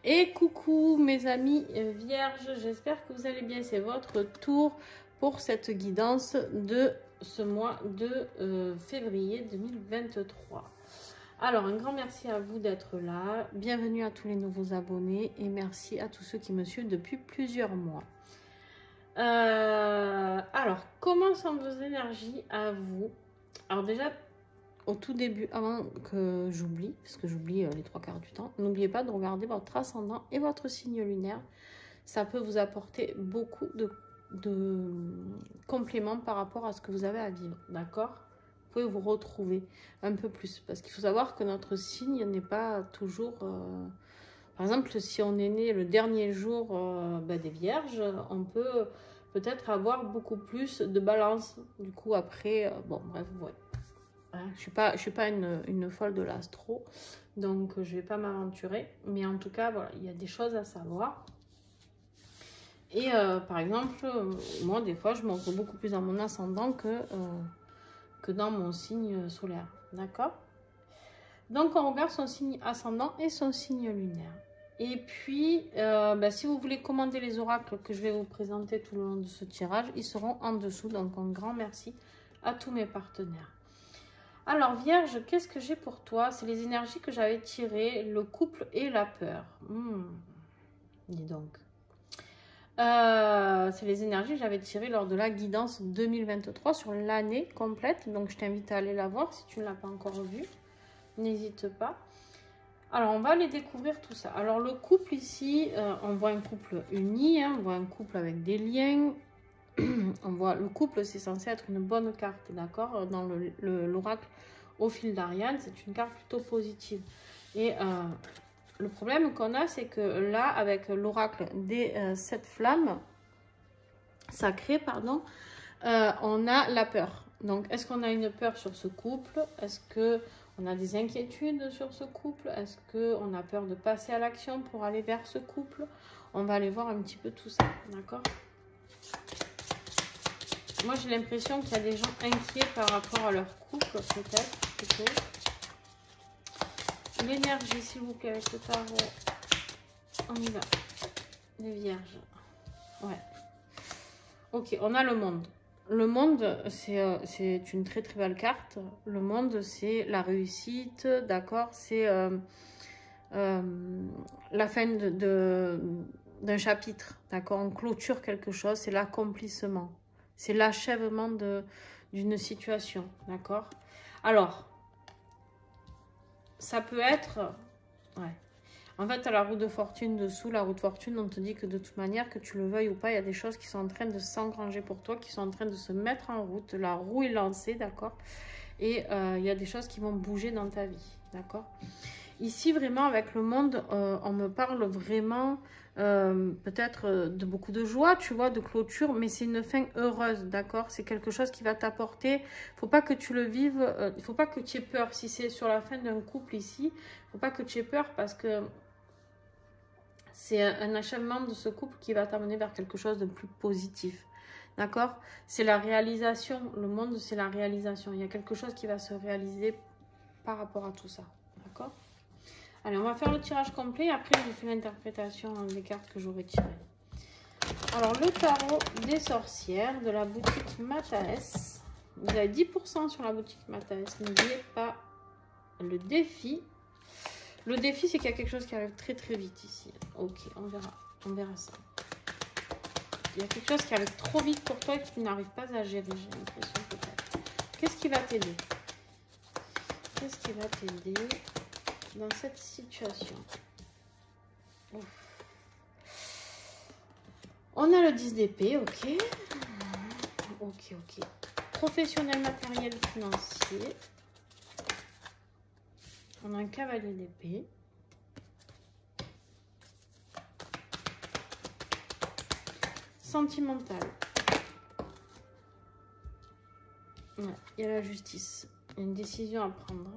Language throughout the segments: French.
Et coucou mes amis vierges, j'espère que vous allez bien. C'est votre tour pour cette guidance de ce mois de février 2023. Alors un grand merci à vous d'être là, bienvenue à tous les nouveaux abonnés et merci à tous ceux qui me suivent depuis plusieurs mois. Alors comment sont vos énergies à vous? Alors déjà, au tout début, avant que j'oublie, parce que j'oublie les 3/4 du temps, n'oubliez pas de regarder votre ascendant et votre signe lunaire. Ça peut vous apporter beaucoup de compléments par rapport à ce que vous avez à vivre, d'accord? Vous pouvez vous retrouver un peu plus, parce qu'il faut savoir que notre signe n'est pas toujours... Par exemple, si on est né le dernier jour des Vierges, on peut peut-être avoir beaucoup plus de balance. Du coup, après, bon, bref, ouais. Je suis pas une folle de l'astro, donc je vais pas m'aventurer. Mais en tout cas, voilà, il y a des choses à savoir. Et par exemple, moi, des fois, je me retrouve beaucoup plus dans mon ascendant que dans mon signe solaire. D'accord? Donc, on regarde son signe ascendant et son signe lunaire. Et puis, si vous voulez commander les oracles que je vais vous présenter tout le long de ce tirage, ils seront en dessous. Donc, un grand merci à tous mes partenaires. Alors, Vierge, qu'est-ce que j'ai pour toi? C'est les énergies que j'avais tirées, le couple et la peur. Dis donc. C'est les énergies que j'avais tirées lors de la guidance 2023 sur l'année complète. Donc, je t'invite à aller la voir si tu ne l'as pas encore vue. N'hésite pas. Alors, on va aller découvrir tout ça. Alors, le couple ici, on voit un couple uni, hein, on voit un couple avec des liens. On voit le couple, c'est censé être une bonne carte, d'accord? Dans l'oracle au fil d'Ariane, c'est une carte plutôt positive. Et le problème qu'on a, c'est que là, avec l'oracle des 7 flammes sacrées, pardon, on a la peur. Donc, est-ce qu'on a une peur sur ce couple? Est-ce qu'on a des inquiétudes sur ce couple? Est-ce qu'on a peur de passer à l'action pour aller vers ce couple? On va aller voir un petit peu tout ça, d'accord? Moi, j'ai l'impression qu'il y a des gens inquiets par rapport à leur couple, peut-être, plutôt. L'énergie, s'il vous plaît, avec le tarot. On y va. Les vierges. Ouais. Ok, on a le monde. Le monde, c'est une très très belle carte. Le monde, c'est la réussite, d'accord? C'est la fin d'un chapitre, d'accord? On clôture quelque chose, c'est l'accomplissement. C'est l'achèvement d'une situation, d'accord? Alors, ça peut être... Ouais. En fait, à la roue de fortune dessous, la roue de fortune, on te dit que de toute manière, que tu le veuilles ou pas, il y a des choses qui sont en train de s'engranger pour toi, qui sont en train de se mettre en route. La roue est lancée, d'accord? Et il y a des choses qui vont bouger dans ta vie, d'accord? Ici, vraiment, avec le monde, on me parle vraiment... peut-être de beaucoup de joie, tu vois, de clôture, mais c'est une fin heureuse, d'accord? C'est quelque chose qui va t'apporter, il faut pas que tu le vives, il faut pas que tu aies peur. Si c'est sur la fin d'un couple ici, il faut pas que tu aies peur parce que c'est un achèvement de ce couple qui va t'amener vers quelque chose de plus positif, d'accord? C'est la réalisation, le monde c'est la réalisation, il y a quelque chose qui va se réaliser par rapport à tout ça, d'accord? Allez, on va faire le tirage complet. Après, je vous fais l'interprétation des cartes que j'aurais tirées. Alors, le tarot des sorcières de la boutique Mataes. Vous avez 10% sur la boutique Mataes. N'oubliez pas le défi. Le défi, c'est qu'il y a quelque chose qui arrive très très vite ici. Ok, on verra. On verra ça. Il y a quelque chose qui arrive trop vite pour toi et que tu n'arrives pas à gérer, j'ai l'impression peut-être. Qu'est-ce qui va t'aider? Qu'est-ce qui va t'aider dans cette situation? Ouf. On a le 10 d'épée, ok. Ok, ok. Professionnel, matériel, financier. On a un cavalier d'épée. Sentimental. Ouais, il y a la justice. Il y a une décision à prendre.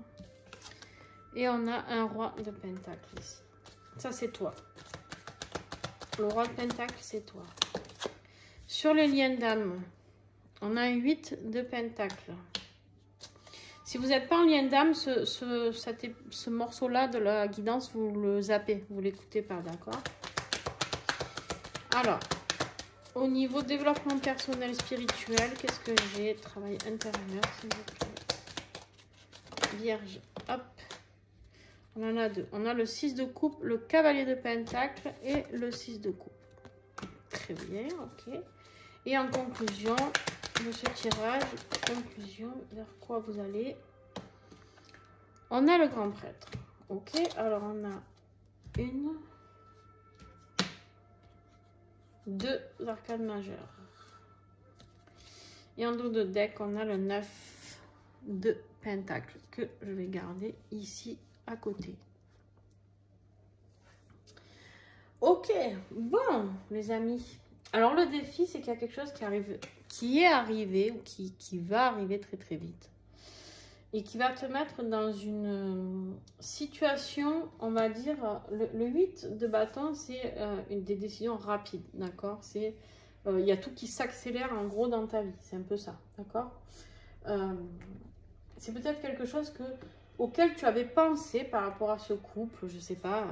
Et on a un roi de pentacle ici. Ça, c'est toi. Le roi de pentacle, c'est toi. Sur les liens d'âme, on a un 8 de pentacle. Si vous n'êtes pas en lien d'âme, ce morceau-là de la guidance, vous le zappez, vous l'écoutez pas, d'accord? Alors, au niveau développement personnel spirituel, qu'est-ce que j'ai? Travail intérieur, s'il vous plaît. Vierge, hop. On en a deux. On a le 6 de coupe, le cavalier de pentacle et le 6 de coupe. Très bien, ok. Et en conclusion de ce tirage, conclusion, vers quoi vous allez? On a le grand prêtre. Ok, alors on a une, deux arcades majeures. Et en dos de deck, on a le 9 de pentacle que je vais garder ici à côté. Ok, bon les amis. Alors le défi, c'est qu'il y a quelque chose qui est arrivé ou qui va arriver très très vite. Et qui va te mettre dans une situation, on va dire, le 8 de bâton, c'est des décisions rapides, d'accord? C'est, il y a tout qui s'accélère en gros dans ta vie, c'est un peu ça, d'accord? C'est peut-être quelque chose auquel tu avais pensé par rapport à ce couple, je sais pas,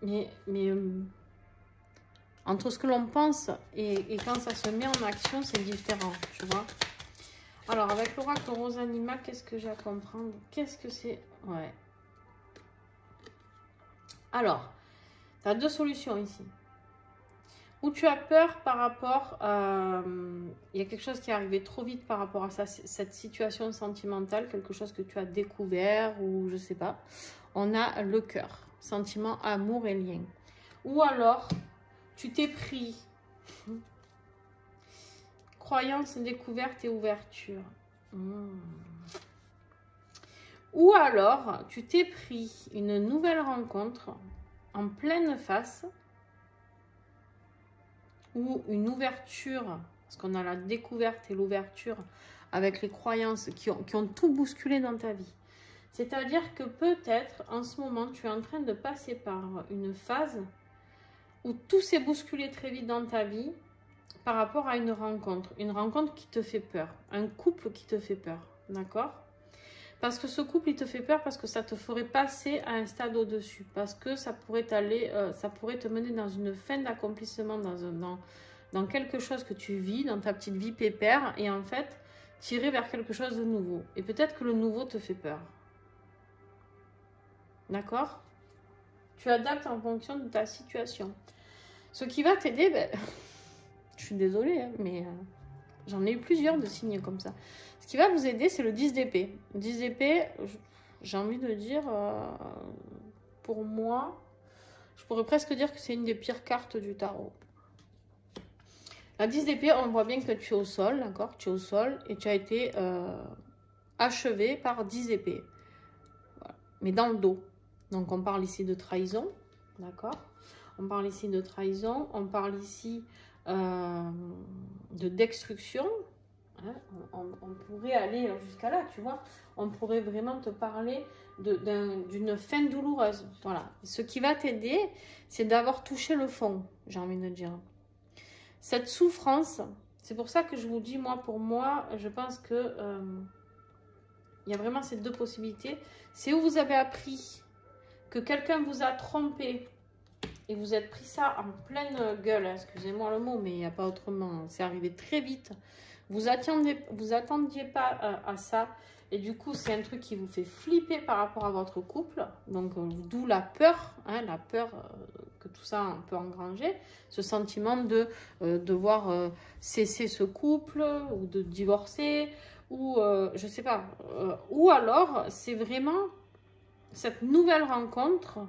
mais entre ce que l'on pense et quand ça se met en action, c'est différent, tu vois? Alors, avec l'oracle rose animal, qu'est-ce que j'ai à comprendre? Qu'est-ce que c'est? Ouais. Alors, tu as deux solutions ici. Ou tu as peur par rapport à... il y a quelque chose qui est arrivé trop vite par rapport à cette situation sentimentale, quelque chose que tu as découvert ou je sais pas. On a le cœur, sentiment, amour et lien. Ou alors, tu t'es pris... Croyance, découverte et ouverture. Ou alors, tu t'es pris une nouvelle rencontre en pleine face ou une ouverture, parce qu'on a la découverte et l'ouverture avec les croyances qui ont tout bousculé dans ta vie. C'est-à-dire que peut-être, en ce moment, tu es en train de passer par une phase où tout s'est bousculé très vite dans ta vie par rapport à une rencontre qui te fait peur, un couple qui te fait peur, d'accord? Parce que ce couple, il te fait peur parce que ça te ferait passer à un stade au-dessus, parce que ça pourrait te mener dans une fin d'accomplissement, dans quelque chose que tu vis, dans ta petite vie pépère, et en fait, tirer vers quelque chose de nouveau. Et peut-être que le nouveau te fait peur. D'accord? Tu adaptes en fonction de ta situation. Ce qui va t'aider, ben... Je suis désolée, hein, mais j'en ai eu plusieurs de signes comme ça. Ce qui va vous aider, c'est le 10 d'épée. 10 d'épée, j'ai envie de dire, pour moi, je pourrais presque dire que c'est une des pires cartes du tarot. La 10 d'épée, on voit bien que tu es au sol, d'accord? Tu es au sol et tu as été achevé par 10 épées. Voilà. Mais dans le dos. Donc, on parle ici de trahison, d'accord? On parle ici de trahison, on parle ici... de destruction, hein, on pourrait aller jusqu'à là, tu vois, on pourrait vraiment te parler d'une fin douloureuse, voilà. Ce qui va t'aider, c'est d'avoir touché le fond, j'ai envie de dire. Cette souffrance, c'est pour ça que je vous dis, pour moi, je pense que il y a vraiment ces deux possibilités. C'est où vous avez appris que quelqu'un vous a trompé, et vous êtes pris ça en pleine gueule, excusez-moi le mot, mais il n'y a pas autrement, c'est arrivé très vite. Vous attendiez pas à ça, et du coup, c'est un truc qui vous fait flipper par rapport à votre couple, donc d'où la peur, hein, la peur que tout ça peut engranger, ce sentiment de devoir cesser ce couple, ou de divorcer, ou je sais pas, ou alors, c'est vraiment cette nouvelle rencontre,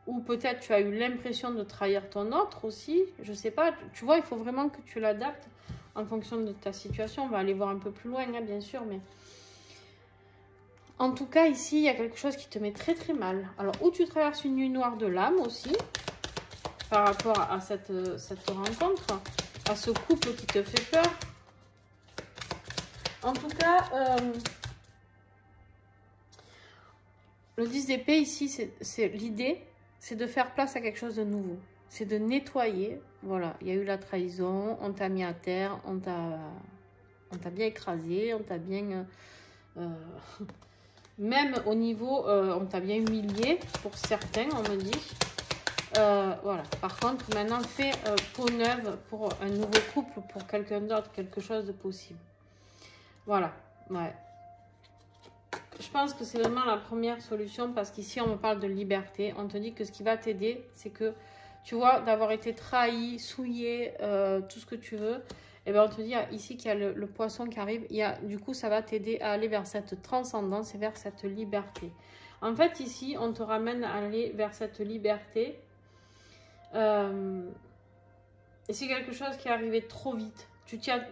ou peut-être tu as eu l'impression de trahir ton autre aussi, je sais pas, tu vois, il faut vraiment que tu l'adaptes en fonction de ta situation. On va aller voir un peu plus loin, hein, bien sûr, mais en tout cas ici il y a quelque chose qui te met très très mal. Alors, ou tu traverses une nuit noire de l'âme aussi par rapport à cette rencontre, à ce couple qui te fait peur. En tout cas, le 10 d'épée ici, c'est l'idée, c'est de faire place à quelque chose de nouveau. C'est de nettoyer. Voilà, il y a eu la trahison, on t'a mis à terre, on t'a On t'a bien écrasé, on t'a bien... même au niveau, on t'a bien humilié, pour certains, on me dit. Voilà. Par contre, maintenant, fais peau neuve pour un nouveau couple, pour quelqu'un d'autre, quelque chose de possible. Voilà. Ouais. Je pense que c'est vraiment la première solution parce qu'ici, on me parle de liberté. On te dit que ce qui va t'aider, c'est que, tu vois, d'avoir été trahi, souillé, tout ce que tu veux. Et bien, on te dit ici qu'il y a le poisson qui arrive. Du coup, ça va t'aider à aller vers cette transcendance et vers cette liberté. En fait, ici, on te ramène à aller vers cette liberté. Et c'est quelque chose qui est arrivé trop vite. Tu tiens...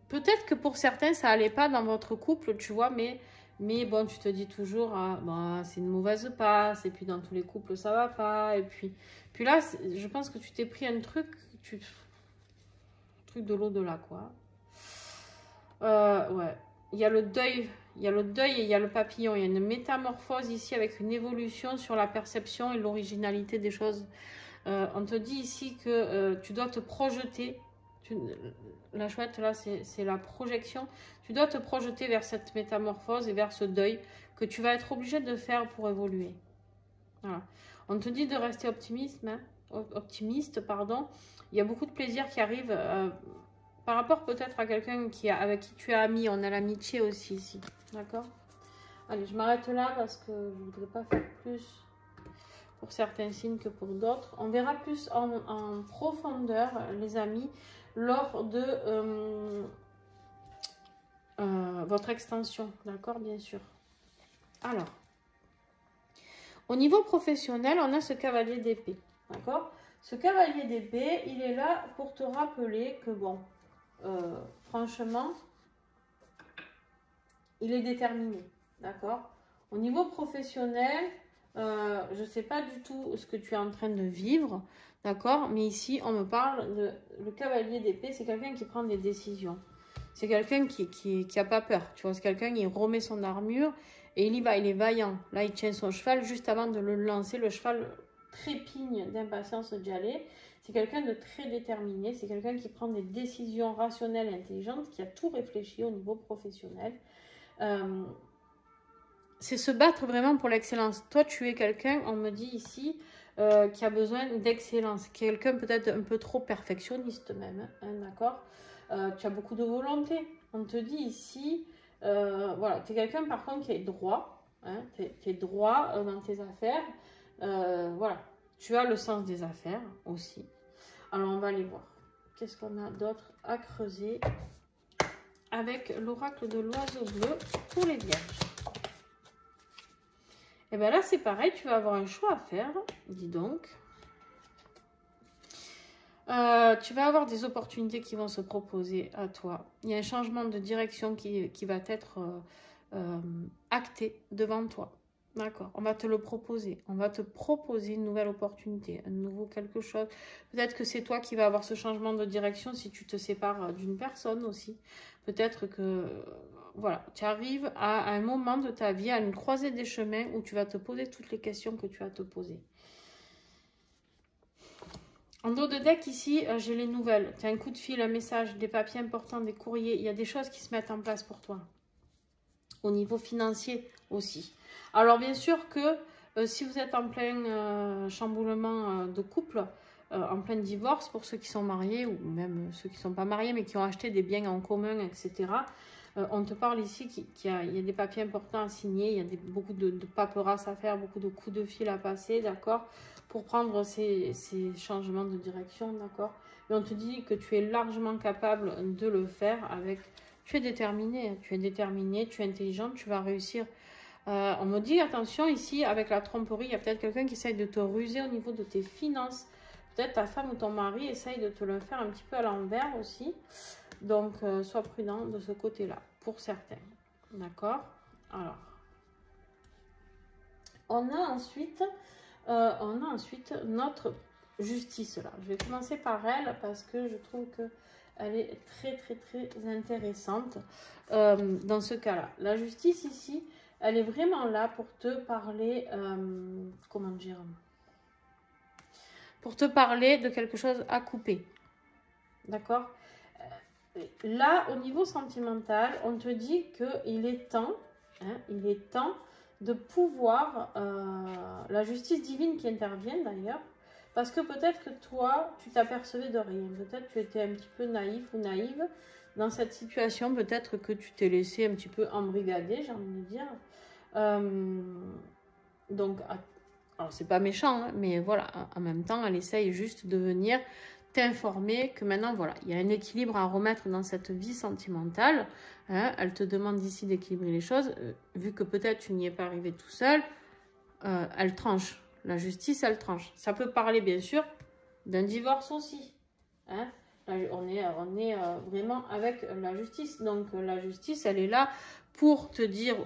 Peut-être que pour certains, ça allait pas dans votre couple, tu vois, mais bon, tu te dis toujours, ah, bon, c'est une mauvaise passe, et puis dans tous les couples, ça va pas, et puis là, je pense que tu t'es pris un truc, truc de l'au-delà, quoi. Ouais, il y a le deuil, et il y a le papillon, il y a une métamorphose ici avec une évolution sur la perception et l'originalité des choses. On te dit ici que tu dois te projeter. La chouette, là, c'est la projection. Tu dois te projeter vers cette métamorphose et vers ce deuil que tu vas être obligé de faire pour évoluer. Voilà. On te dit de rester optimiste, pardon. Il y a beaucoup de plaisir qui arrive par rapport peut-être à quelqu'un avec qui tu es ami. On a l'amitié aussi ici. D'accord? Allez, je m'arrête là parce que je ne voudrais pas faire plus pour certains signes que pour d'autres. On verra plus en profondeur, les amis, lors de votre extension, d'accord, bien sûr. Alors, au niveau professionnel, on a ce cavalier d'épée, d'accord. Ce cavalier d'épée, il est là pour te rappeler que, bon, franchement, il est déterminé, d'accord. Au niveau professionnel, je ne sais pas du tout ce que tu es en train de vivre, d'accord? Mais ici, on me parle de le cavalier d'épée, c'est quelqu'un qui prend des décisions. C'est quelqu'un qui n'a pas peur, tu vois? C'est quelqu'un qui remet son armure et il y va, il est vaillant. Là, il tient son cheval juste avant de le lancer. Le cheval trépigne d'impatience d'y aller. C'est quelqu'un de très déterminé, c'est quelqu'un qui prend des décisions rationnelles et intelligentes, qui a tout réfléchi au niveau professionnel. C'est se battre vraiment pour l'excellence. Toi, tu es quelqu'un, on me dit ici, qui a besoin d'excellence. Quelqu'un peut-être un peu trop perfectionniste même, hein, d'accord. Tu as beaucoup de volonté. On te dit ici, voilà, tu es quelqu'un par contre qui est droit. Hein, tu es droit dans tes affaires. Voilà, tu as le sens des affaires aussi. Alors, on va aller voir. Qu'est-ce qu'on a d'autre à creuser avec l'oracle de l'oiseau bleu pour les vierges? Et bien là, c'est pareil, tu vas avoir un choix à faire, dis donc. Tu vas avoir des opportunités qui vont se proposer à toi. Il y a un changement de direction qui va être acté devant toi. D'accord, on va te le proposer. On va te proposer une nouvelle opportunité, un nouveau quelque chose. Peut-être que c'est toi qui vas avoir ce changement de direction si tu te sépares d'une personne aussi. Peut-être que... Voilà, tu arrives à un moment de ta vie, à une croisée des chemins où tu vas te poser toutes les questions que tu as à te poser. En dos de deck, ici, j'ai les nouvelles. Tu as un coup de fil, un message, des papiers importants, des courriers. Il y a des choses qui se mettent en place pour toi. Au niveau financier aussi. Alors, bien sûr que si vous êtes en plein chamboulement de couple, en plein divorce, pour ceux qui sont mariés ou même ceux qui ne sont pas mariés, mais qui ont acheté des biens en commun, etc., on te parle ici qu'il y a des papiers importants à signer, il y a beaucoup de paperasses à faire, beaucoup de coups de fil à passer, d'accord, pour prendre ces changements de direction, d'accord. Et on te dit que tu es largement capable de le faire avec... Tu es déterminé, tu es intelligente, tu vas réussir. On me dit, attention, ici, avec la tromperie, il y a peut-être quelqu'un qui essaye de te ruser au niveau de tes finances. Peut-être ta femme ou ton mari essaye de te le faire un petit peu à l'envers aussi. Donc, sois prudent de ce côté-là, pour certains. D'accord? Alors, on a ensuite notre justice, là. Je vais commencer par elle, parce que je trouve qu'elle est très, très, très intéressante dans ce cas-là. La justice, ici, elle est vraiment là pour te parler, comment dire, pour te parler de quelque chose à couper. D'accord? là, au niveau sentimental, on te dit qu'il est temps, hein, il est temps de pouvoir, la justice divine qui intervient d'ailleurs, parce que peut-être que toi, tu t'apercevais de rien, peut-être tu étais un petit peu naïf ou naïve dans cette situation, peut-être que tu t'es laissé un petit peu embrigader, j'ai envie de dire. Donc, alors c'est pas méchant, hein, mais voilà, en même temps, elle essaye juste de venir t'informer que maintenant, voilà, il y a un équilibre à remettre dans cette vie sentimentale. Hein, elle te demande ici d'équilibrer les choses. Vu que peut-être tu n'y es pas arrivé tout seul, elle tranche. La justice, elle tranche. Ça peut parler, bien sûr, d'un divorce aussi. Hein. On est vraiment avec la justice. Donc, la justice, elle est là pour te dire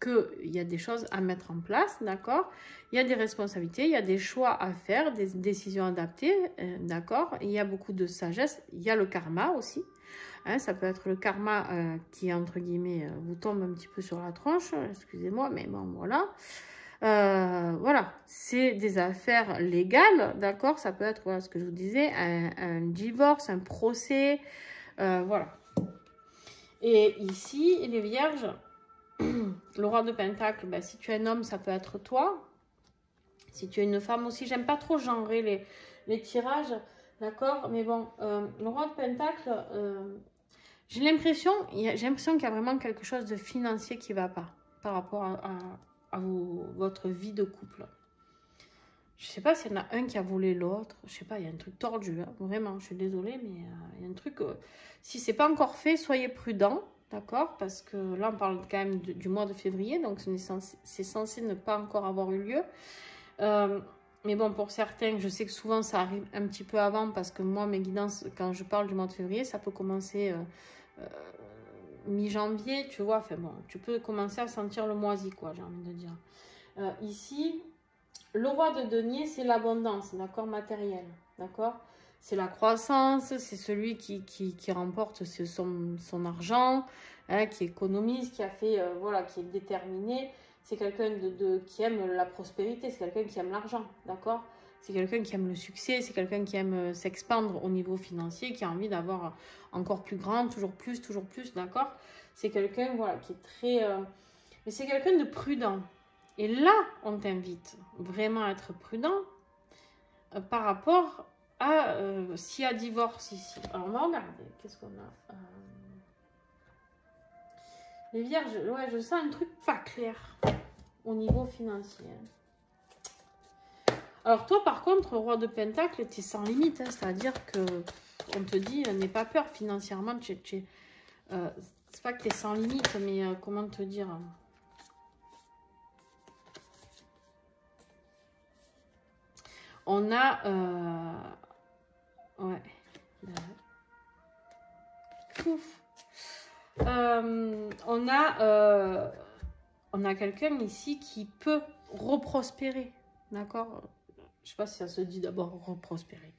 qu'il y a des choses à mettre en place, d'accord? Il y a des responsabilités, il y a des choix à faire, des décisions adaptées, d'accord? Il y a beaucoup de sagesse, il y a le karma aussi. Hein, ça peut être le karma qui, entre guillemets, vous tombe un petit peu sur la tronche, excusez-moi, mais bon, voilà. Voilà, c'est des affaires légales, d'accord? Ça peut être, voilà, ce que je vous disais, un divorce, un procès, voilà. Et ici, les vierges, le roi de Pentacle, ben, si tu es un homme, ça peut être toi. Si tu es une femme aussi, j'aime pas trop genrer les tirages, d'accord? Mais bon, le roi de Pentacle, j'ai l'impression qu'il y a vraiment quelque chose de financier qui va pas par rapport à votre vie de couple. Je sais pas s'il y en a un qui a volé l'autre. Je sais pas, il y a un truc tordu, hein, vraiment, je suis désolée, mais il y a un truc... si c'est pas encore fait, soyez prudents. D'accord? Parce que là, on parle quand même du mois de février, donc c'est censé ne pas encore avoir eu lieu. Mais bon, pour certains, je sais que souvent, ça arrive un petit peu avant, parce que moi, mes guidances, quand je parle du mois de février, ça peut commencer mi-janvier, tu vois. Enfin bon, tu peux commencer à sentir le moisi, quoi, j'ai envie de dire. Ici, le roi de denier, c'est l'abondance, d'accord, matérielle, d'accord? C'est la croissance, c'est celui qui remporte son argent, hein, qui économise, qui a fait, voilà, qui est déterminé. C'est quelqu'un qui aime la prospérité, c'est quelqu'un qui aime l'argent, d'accord? C'est quelqu'un qui aime le succès, c'est quelqu'un qui aime s'expandre au niveau financier, qui a envie d'avoir encore plus grand, toujours plus, d'accord? C'est quelqu'un, voilà, qui est très... mais c'est quelqu'un de prudent. Et là, on t'invite vraiment à être prudent par rapport à s'il y a divorce ici. Alors, on va regarder. Qu'est-ce qu'on a les vierges, ouais, je sens un truc pas clair au niveau financier. Alors, toi, par contre, roi de Pentacle, tu es sans limite. Hein, c'est-à-dire que on te dit, n'aie pas peur financièrement. C'est pas que tu es sans limite, mais comment te dire... On a... ouais. Pouf. On a quelqu'un ici qui peut reprospérer. D'accord? Je sais pas si ça se dit d'abord reprospérer.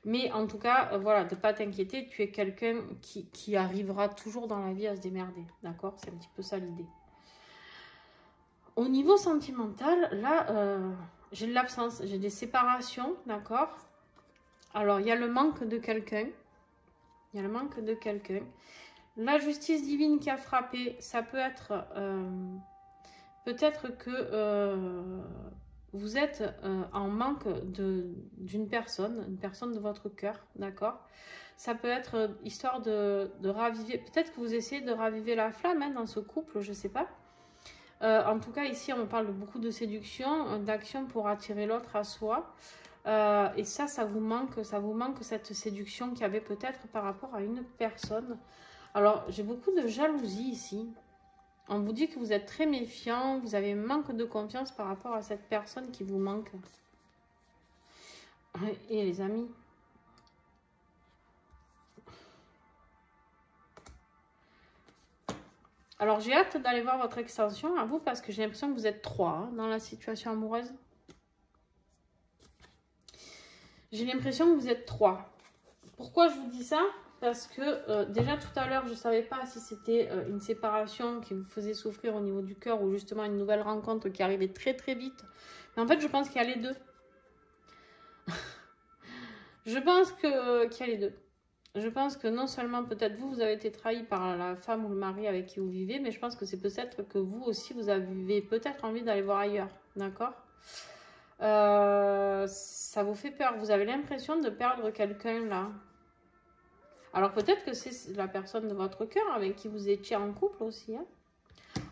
Mais en tout cas, voilà, de ne pas t'inquiéter. Tu es quelqu'un qui arrivera toujours dans la vie à se démerder. D'accord? C'est un petit peu ça l'idée. Au niveau sentimental, là... j'ai de l'absence, j'ai des séparations, d'accord? Alors, il y a le manque de quelqu'un. Il y a le manque de quelqu'un. La justice divine qui a frappé, ça peut être... peut-être que vous êtes en manque d'une personne, une personne de votre cœur, d'accord? Ça peut être histoire de raviver... Peut-être que vous essayez de raviver la flamme hein, dans ce couple, je ne sais pas. En tout cas, ici, on parle de beaucoup de séduction, d'action pour attirer l'autre à soi. Et ça vous manque cette séduction qu'il y avait peut-être par rapport à une personne. Alors, j'ai beaucoup de jalousie ici. On vous dit que vous êtes très méfiant, vous avez manque de confiance par rapport à cette personne qui vous manque. Et les amis... Alors, j'ai hâte d'aller voir votre extension à vous parce que j'ai l'impression que vous êtes 3 hein, dans la situation amoureuse. J'ai l'impression que vous êtes 3. Pourquoi je vous dis ça? Parce que déjà tout à l'heure, je ne savais pas si c'était une séparation qui vous faisait souffrir au niveau du cœur ou justement une nouvelle rencontre qui arrivait très très vite. Mais en fait, je pense qu'il y a les deux. Je pense qu'il y a les deux. Je pense que non seulement peut-être vous avez été trahi par la femme ou le mari avec qui vous vivez, mais je pense que c'est peut-être que vous aussi, vous avez peut-être envie d'aller voir ailleurs. D'accord? Ça vous fait peur. Vous avez l'impression de perdre quelqu'un là. Alors peut-être que c'est la personne de votre cœur avec qui vous étiez en couple aussi. Hein.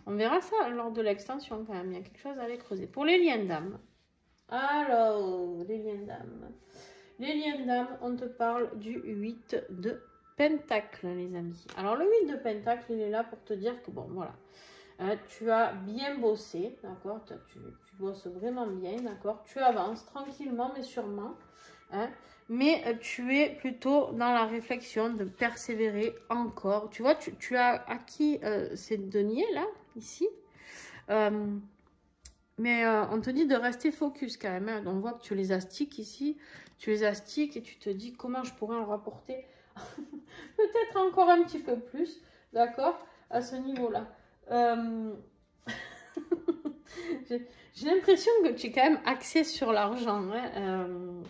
On verra ça lors de l'extension quand même. Il y a quelque chose à aller creuser. Pour les liens d'âme. Alors, les liens d'âme. Les liens d'âme, on te parle du 8 de Pentacle, les amis. Alors le 8 de Pentacle, il est là pour te dire que bon, voilà. Tu as bien bossé, d'accord, tu bosses vraiment bien, d'accord, tu avances tranquillement mais sûrement, hein, mais tu es plutôt dans la réflexion de persévérer encore. Tu vois, tu as acquis ces deniers là, ici, mais on te dit de rester focus quand même, hein. On voit que tu les astiques ici, tu les astiques et tu te dis comment je pourrais en rapporter peut-être encore un petit peu plus, d'accord, à ce niveau-là. J'ai l'impression que tu es quand même axé sur l'argent, hein,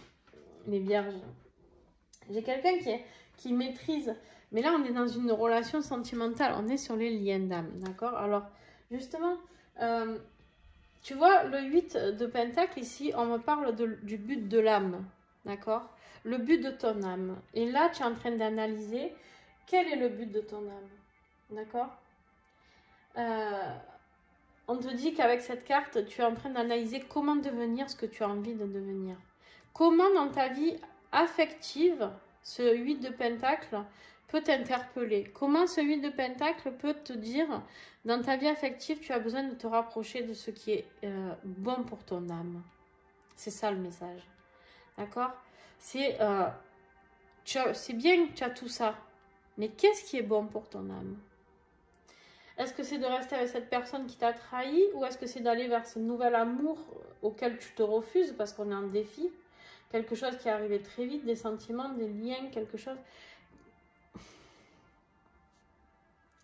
les vierges. J'ai quelqu'un qui maîtrise, mais là on est dans une relation sentimentale, on est sur les liens d'âme, d'accord. Alors justement, tu vois le 8 de Pentacle ici, on me parle du but de l'âme, d'accord, le but de ton âme. Et là tu es en train d'analyser quel est le but de ton âme, d'accord. On te dit qu'avec cette carte, tu es en train d'analyser comment devenir ce que tu as envie de devenir. Comment dans ta vie affective, ce 8 de Pentacle peut t'interpeller. Comment ce 8 de Pentacle peut te dire, dans ta vie affective, tu as besoin de te rapprocher de ce qui est bon pour ton âme. C'est ça le message. D'accord? C'est bien que tu as tout ça, mais qu'est-ce qui est bon pour ton âme? Est-ce que c'est de rester avec cette personne qui t'a trahi ou est-ce que c'est d'aller vers ce nouvel amour auquel tu te refuses parce qu'on est en défi? Quelque chose qui est arrivé très vite, des sentiments, des liens, quelque chose.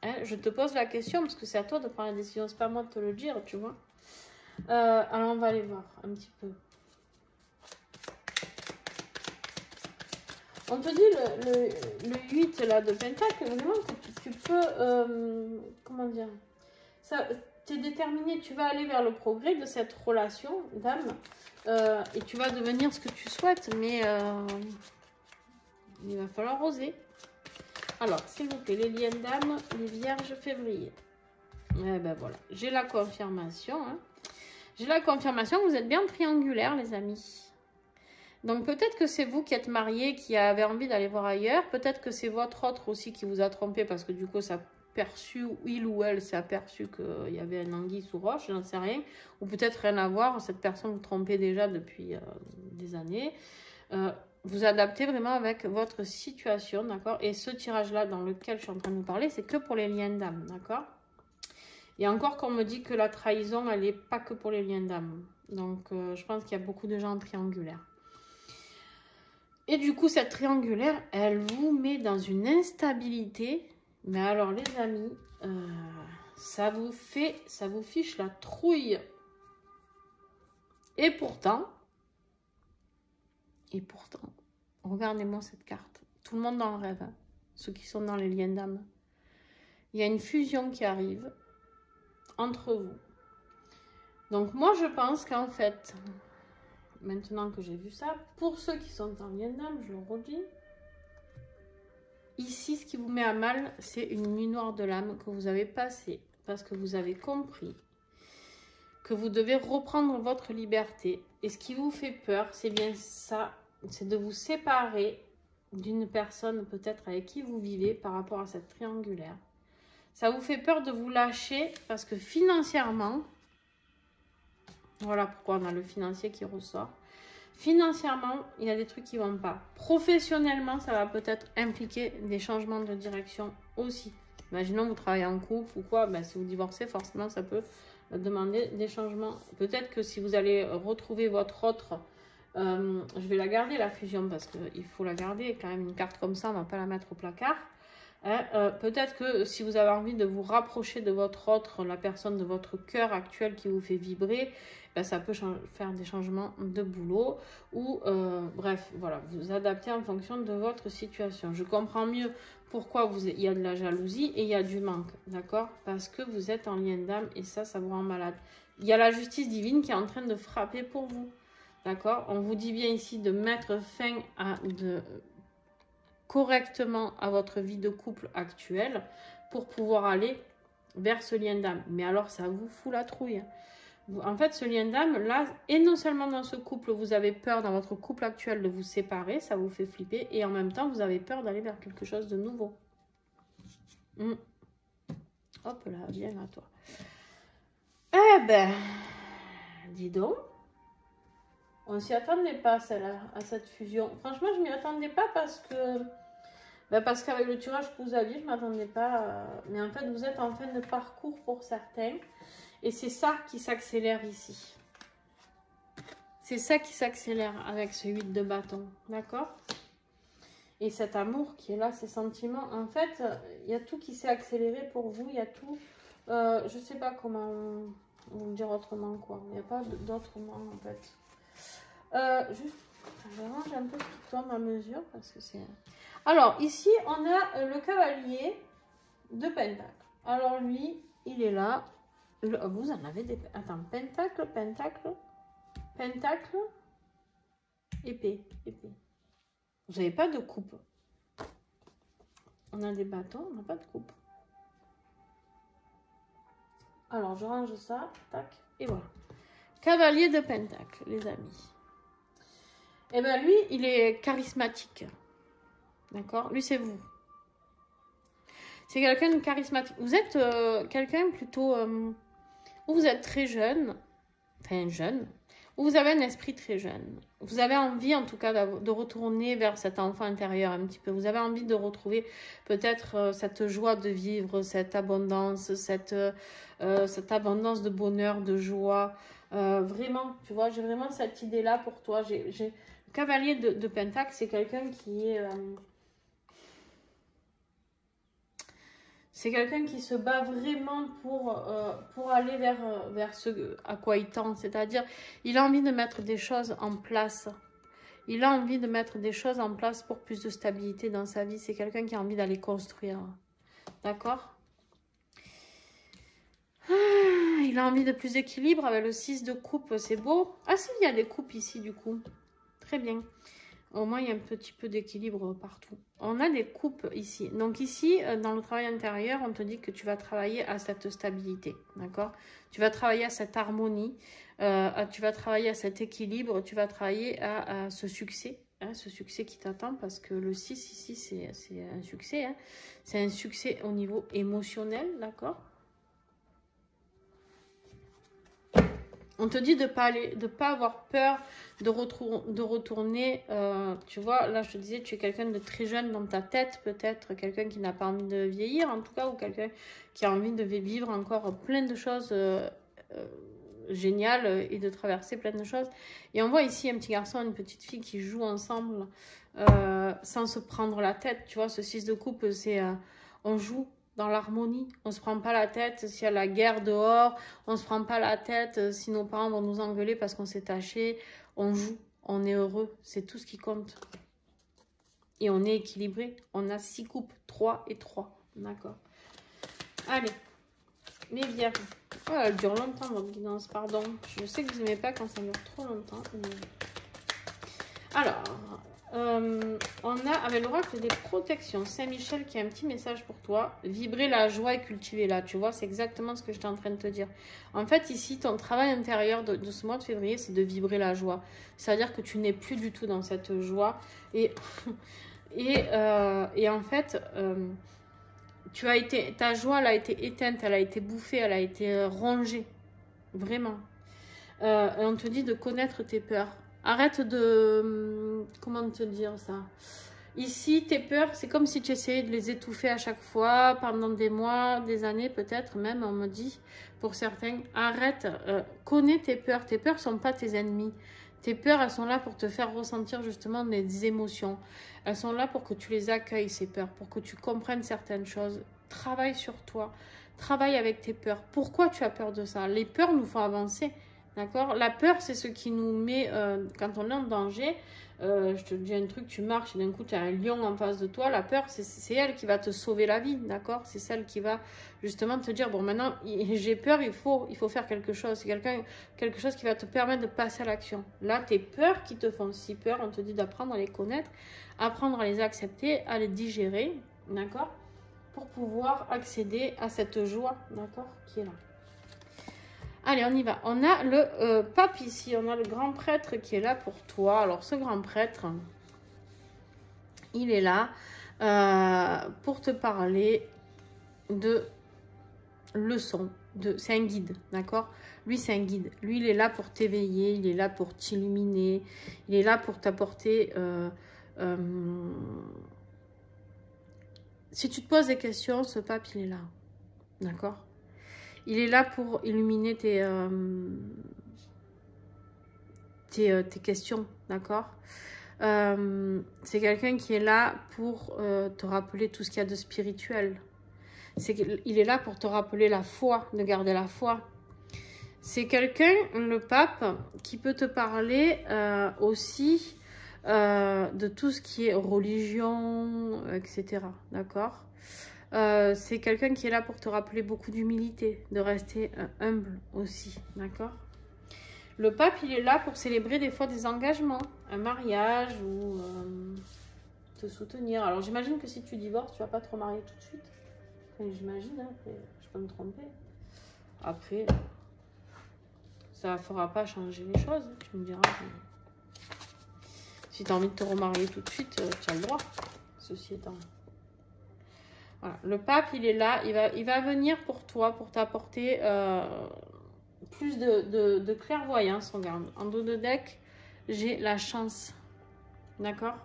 Hein, je te pose la question parce que c'est à toi de prendre la décision, c'est pas à moi de te le dire, tu vois. Alors on va aller voir un petit peu. On te dit le 8 là, de Pentacle, vraiment que tu peux, comment dire, tu es déterminé, tu vas aller vers le progrès de cette relation d'âme et tu vas devenir ce que tu souhaites, mais il va falloir oser. Alors, s'il vous plaît, les liens d'âme, les vierges février. Eh ben voilà, j'ai la confirmation. Hein. J'ai la confirmation que vous êtes bien triangulaire, les amis. Donc peut-être que c'est vous qui êtes marié, qui avez envie d'aller voir ailleurs. Peut-être que c'est votre autre aussi qui vous a trompé parce que du coup, ça a perçu, il ou elle s'est aperçu qu'il y avait un anguille sous roche, j'en sais rien. Ou peut-être rien à voir, cette personne vous trompait déjà depuis des années. Vous adaptez vraiment avec votre situation, d'accord? Et ce tirage-là dans lequel je suis en train de vous parler, c'est que pour les liens d'âme, d'accord? Et encore qu'on me dit que la trahison, elle n'est pas que pour les liens d'âme. Donc, je pense qu'il y a beaucoup de gens triangulaires. Et du coup, cette triangulaire, elle vous met dans une instabilité. Mais alors, les amis, ça vous fiche la trouille. Et pourtant, regardez-moi cette carte. Tout le monde en rêve, hein, ceux qui sont dans les liens d'âme. Il y a une fusion qui arrive entre vous. Donc, moi, je pense qu'en fait... Maintenant que j'ai vu ça, pour ceux qui sont en lien d'âme, je le redis. Ici, ce qui vous met à mal, c'est une nuit noire de l'âme que vous avez passée. Parce que vous avez compris que vous devez reprendre votre liberté. Et ce qui vous fait peur, c'est bien ça. C'est de vous séparer d'une personne peut-être avec qui vous vivez par rapport à cette triangulaire. Ça vous fait peur de vous lâcher parce que financièrement... Voilà pourquoi on a le financier qui ressort. Financièrement, il y a des trucs qui ne vont pas. Professionnellement, ça va peut-être impliquer des changements de direction aussi. Imaginons que vous travaillez en couple ou quoi, ben, si vous divorcez, forcément, ça peut demander des changements. Peut-être que si vous allez retrouver votre autre, je vais la garder, la fusion, parce qu'il faut la garder. Quand même, une carte comme ça, on ne va pas la mettre au placard. Hein, peut-être que si vous avez envie de vous rapprocher de votre autre, la personne de votre cœur actuel qui vous fait vibrer, ben, ça peut faire des changements de boulot ou bref, voilà, vous adaptez en fonction de votre situation. Je comprends mieux pourquoi il y a de la jalousie et il y a du manque, d'accord? Parce que vous êtes en lien d'âme et ça vous rend malade. Il y a la justice divine qui est en train de frapper pour vous, d'accord? On vous dit bien ici de mettre fin correctement à votre vie de couple actuelle pour pouvoir aller vers ce lien d'âme. Mais alors, ça vous fout la trouille. En fait, ce lien d'âme, là, et non seulement dans ce couple, vous avez peur dans votre couple actuel de vous séparer, ça vous fait flipper, et en même temps, vous avez peur d'aller vers quelque chose de nouveau. Hop là, viens à toi. Eh ben, dis donc, on s'y attendait pas, celle-là, à cette fusion. Franchement, je m'y attendais pas parce que... Ben parce qu'avec le tirage que vous aviez, je ne m'attendais pas. Mais en fait, vous êtes en fin de parcours pour certains. Et c'est ça qui s'accélère ici. C'est ça qui s'accélère avec ce 8 de bâton. D'accord? Et cet amour qui est là, ces sentiments. En fait, il y a tout qui s'est accéléré pour vous. Il y a tout... je ne sais pas comment vous dire autrement, quoi. Il n'y a pas d'autre mot, en fait. Juste, je vais ranger un peu ce qui tombe à mesure parce que c'est... Alors, ici, on a le cavalier de pentacle. Alors, lui, il est là. Vous en avez des... Attends, pentacle, pentacle, pentacle, épée, épée. Vous n'avez pas de coupe. On a des bâtons, on n'a pas de coupe. Alors, je range ça, tac, et voilà. Cavalier de pentacle, les amis. Eh bien, lui, il est charismatique. D'accord? Lui, c'est vous. C'est quelqu'un de charismatique. Vous êtes quelqu'un plutôt... où vous êtes très jeune. Enfin, jeune. Où vous avez un esprit très jeune. Vous avez envie, en tout cas, de retourner vers cet enfant intérieur un petit peu. Vous avez envie de retrouver peut-être cette joie de vivre, cette abondance, cette abondance de bonheur, de joie. Vraiment, tu vois, j'ai vraiment cette idée-là pour toi. Le cavalier de pentacle, c'est quelqu'un qui est... c'est quelqu'un qui se bat vraiment pour aller vers ce à quoi il tend. C'est-à-dire, il a envie de mettre des choses en place. Il a envie de mettre des choses en place pour plus de stabilité dans sa vie. C'est quelqu'un qui a envie d'aller construire. D'accord? Il a envie de plus d'équilibre avec le 6 de coupe. C'est beau. Ah si, il y a des coupes ici du coup. Très bien. Au moins, il y a un petit peu d'équilibre partout. On a des coupes ici. Donc ici, dans le travail intérieur, on te dit que tu vas travailler à cette stabilité. D'accord? Tu vas travailler à cette harmonie. Tu vas travailler à cet équilibre. Tu vas travailler à ce succès. Hein, ce succès qui t'attend parce que le 6 ici, c'est un succès. Hein. C'est un succès au niveau émotionnel. D'accord? On te dit de pas avoir peur de retourner, tu vois, là je te disais, tu es quelqu'un de très jeune dans ta tête, peut-être, quelqu'un qui n'a pas envie de vieillir en tout cas, ou quelqu'un qui a envie de vivre encore plein de choses géniales et de traverser plein de choses. Et on voit ici un petit garçon et une petite fille qui jouent ensemble sans se prendre la tête, tu vois, ce 6 de coupe, c'est on joue dans l'harmonie, on se prend pas la tête s'il y a la guerre dehors, on se prend pas la tête si nos parents vont nous engueuler parce qu'on s'est taché, on joue, on est heureux, c'est tout ce qui compte. Et on est équilibré, on a 6 coupes, 3 et 3, d'accord. Allez, les vierges. Oh, elle dure longtemps votre guidance, pardon. Je sais que vous n'aimez pas quand ça dure trop longtemps. Mais... Alors... on a avec l'oracle des protections Saint-Michel qui a un petit message pour toi. Vibrer la joie et cultiver-la. Tu vois, c'est exactement ce que j'étais en train de te dire. En fait, ici, ton travail intérieur de ce mois de février, c'est de vibrer la joie. C'est-à-dire que tu n'es plus du tout dans cette joie. Et en fait, ta joie, elle a été éteinte, elle a été bouffée, elle a été rongée. Vraiment. On te dit de connaître tes peurs. Arrête de... Comment te dire ça? Ici, tes peurs, c'est comme si tu essayais de les étouffer à chaque fois, pendant des mois, des années peut-être même, on me dit, pour certains. Arrête, connais tes peurs. Tes peurs ne sont pas tes ennemis. Tes peurs, elles sont là pour te faire ressentir justement des émotions. Elles sont là pour que tu les accueilles, ces peurs, pour que tu comprennes certaines choses. Travaille sur toi. Travaille avec tes peurs. Pourquoi tu as peur de ça? Les peurs nous font avancer. D'accord? La peur, c'est ce qui nous met, quand on est en danger, je te dis un truc, tu marches et d'un coup, tu as un lion en face de toi. La peur, c'est elle qui va te sauver la vie. D'accord? C'est celle qui va justement te dire, bon, maintenant, j'ai peur, il faut faire quelque chose. C'est quelque chose qui va te permettre de passer à l'action. Là, tes peurs qui te font si peur, on te dit d'apprendre à les connaître, apprendre à les accepter, à les digérer. D'accord? Pour pouvoir accéder à cette joie, d'accord, qui est là. Allez, on y va. On a le pape ici, on a le grand prêtre qui est là pour toi. Alors, ce grand prêtre, il est là pour te parler de leçons. C'est un guide, d'accord? Lui, c'est un guide. Lui, il est là pour t'éveiller, il est là pour t'illuminer, il est là pour t'apporter... si tu te poses des questions, ce pape, il est là. D'accord? Il est là pour illuminer tes questions. D'accord? C'est quelqu'un qui est là pour te rappeler tout ce qu'il y a de spirituel. Il est là pour te rappeler la foi, de garder la foi. C'est quelqu'un, le pape, qui peut te parler aussi... de tout ce qui est religion, etc. D'accord? C'est quelqu'un qui est là pour te rappeler beaucoup d'humilité, de rester humble aussi. D'accord? Le pape, il est là pour célébrer des fois des engagements, un mariage ou te soutenir. Alors, j'imagine que si tu divorces, tu vas pas te remarier tout de suite. Enfin, j'imagine, hein, après, je peux me tromper. Après, ça ne fera pas changer les choses. Tu me diras... Si tu as envie de te remarier tout de suite, tu as le droit, ceci étant. Voilà. Le pape, il est là, il va venir pour toi, pour t'apporter plus de clairvoyance. Regarde, en dos de deck, j'ai la chance. D'accord?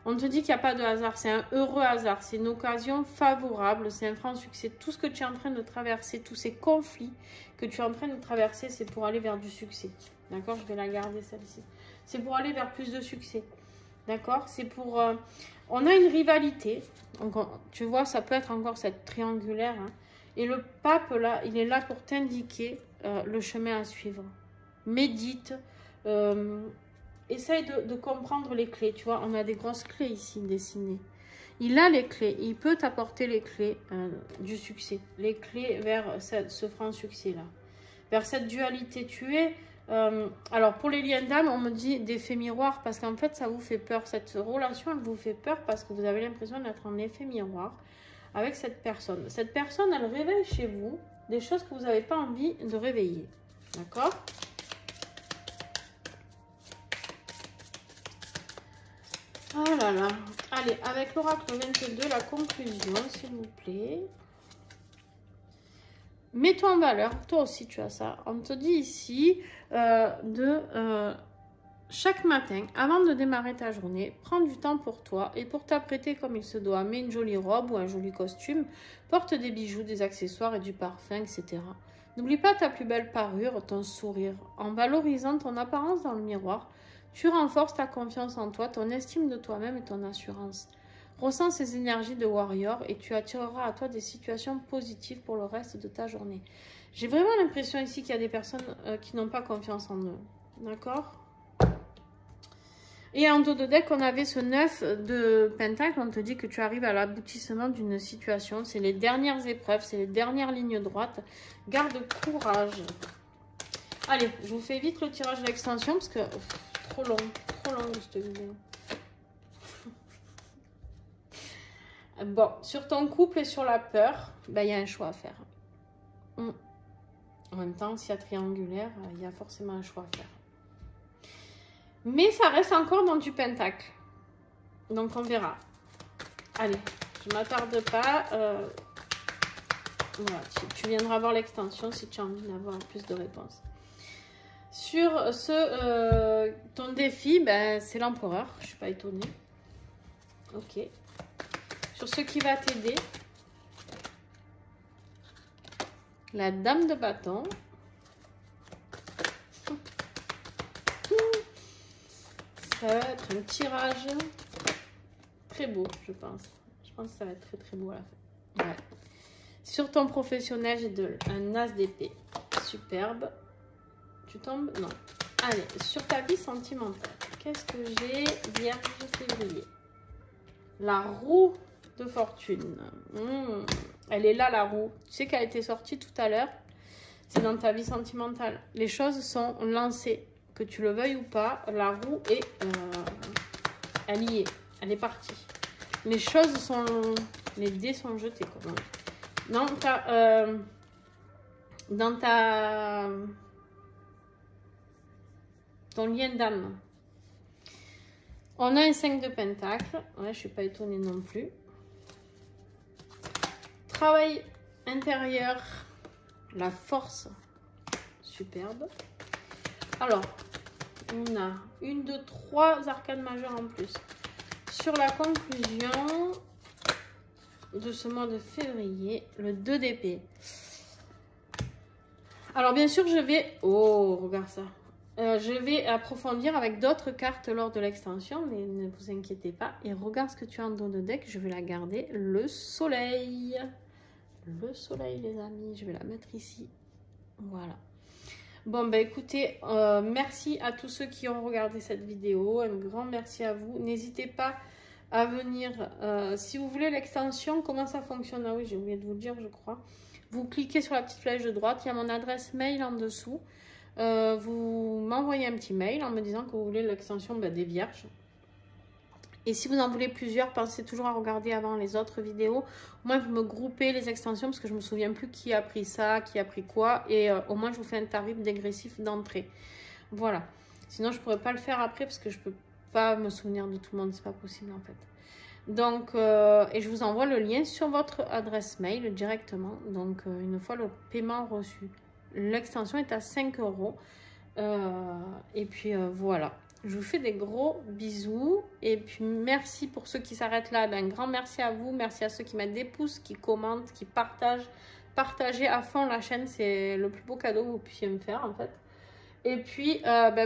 On te dit qu'il n'y a pas de hasard, c'est un heureux hasard, c'est une occasion favorable, c'est un franc succès. Tout ce que tu es en train de traverser, tous ces conflits que tu es en train de traverser, c'est pour aller vers du succès. D'accord? Je vais la garder celle-ci. C'est pour aller vers plus de succès. D'accord? C'est pour... on a une rivalité. Donc, tu vois, ça peut être encore cette triangulaire. Hein. Et le pape, là, il est là pour t'indiquer le chemin à suivre. Médite. Essaye de comprendre les clés. Tu vois, on a des grosses clés ici dessinées. Il a les clés. Il peut t'apporter les clés du succès. Les clés vers ce franc succès-là. Vers cette dualité. Tu es... alors pour les liens d'âme, on me dit d'effet miroir parce qu'en fait ça vous fait peur. Cette relation elle vous fait peur parce que vous avez l'impression d'être en effet miroir avec cette personne. Cette personne elle réveille chez vous des choses que vous n'avez pas envie de réveiller. D'accord? Oh là là. Allez, avec l'oracle 22, la conclusion s'il vous plaît. Mets-toi en valeur, toi aussi tu as ça. On te dit ici chaque matin, avant de démarrer ta journée, prends du temps pour toi et pour t'apprêter comme il se doit. Mets une jolie robe ou un joli costume, porte des bijoux, des accessoires et du parfum, etc. N'oublie pas ta plus belle parure, ton sourire. En valorisant ton apparence dans le miroir, tu renforces ta confiance en toi, ton estime de toi-même et ton assurance. Ressens ces énergies de warrior et tu attireras à toi des situations positives pour le reste de ta journée. J'ai vraiment l'impression ici qu'il y a des personnes qui n'ont pas confiance en eux. D'accord? Et en dos de deck, on avait ce 9 de pentacle. On te dit que tu arrives à l'aboutissement d'une situation. C'est les dernières épreuves, c'est les dernières lignes droites. Garde courage. Allez, je vous fais vite le tirage de l'extension parce que trop long cette vidéo. Bon, sur ton couple et sur la peur, ben, y a un choix à faire. En même temps, s'il y a triangulaire, il y a forcément un choix à faire. Mais ça reste encore dans du pentacle. Donc, on verra. Allez, je ne m'attarde pas. Voilà, tu viendras voir l'extension si tu as envie d'avoir plus de réponses. Sur ton défi, ben, c'est l'empereur. Je ne suis pas étonnée. Ok. Sur ce qui va t'aider, la dame de bâton. Ça va être un tirage très beau, je pense. Je pense que ça va être très très beau à la fin. Ouais. Sur ton professionnel, j'ai un as d'épée. Superbe. Tu tombes? Non. Allez, sur ta vie sentimentale. Qu'est-ce que j'ai? Vierge, février. La roue de fortune. Elle est là, la roue. Tu sais qu'elle a été sortie tout à l'heure. C'est dans ta vie sentimentale. Les choses sont lancées. Que tu le veuilles ou pas, la roue est... elle y est. Elle est partie. Les choses sont... Les dés sont jetés. Quoi. Dans ta... ton lien d'âme. On a un 5 de pentacle. Ouais, je suis pas étonnée non plus. Travail intérieur. La force. Superbe. Alors, on a 1, 2, 3 arcanes majeures en plus. Sur la conclusion de ce mois de février, le 2 d'épée. Alors, bien sûr, je vais... Oh, regarde ça. Je vais approfondir avec d'autres cartes lors de l'extension, mais ne vous inquiétez pas. Et regarde ce que tu as en dos de deck, je vais la garder. Le soleil. Le soleil, les amis. Je vais la mettre ici. Voilà. Bon, bah écoutez, merci à tous ceux qui ont regardé cette vidéo. Un grand merci à vous. N'hésitez pas à venir. Si vous voulez l'extension, comment ça fonctionne? Ah oui, j'ai oublié de vous le dire, je crois. Vous cliquez sur la petite flèche de droite. Il y a mon adresse mail en dessous. Vous m'envoyez un petit mail en me disant que vous voulez l'extension des vierges. Et si vous en voulez plusieurs, pensez toujours à regarder avant les autres vidéos. Au moins, vous me groupez les extensions parce que je ne me souviens plus qui a pris ça, qui a pris quoi. Et au moins, je vous fais un tarif dégressif d'entrée. Voilà. Sinon, je ne pourrais pas le faire après parce que je ne peux pas me souvenir de tout le monde. C'est pas possible en fait. Donc, et je vous envoie le lien sur votre adresse mail directement. Donc, une fois le paiement reçu. L'extension est à 5 €. Et puis, voilà. Je vous fais des gros bisous. Et puis, merci pour ceux qui s'arrêtent là. Un grand merci à vous. Merci à ceux qui mettent des pouces, qui commentent, qui partagent. Partagez à fond la chaîne. C'est le plus beau cadeau que vous puissiez me faire, en fait. Et puis,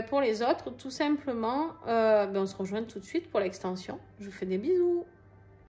pour les autres, tout simplement, on se rejoint tout de suite pour l'extension. Je vous fais des bisous.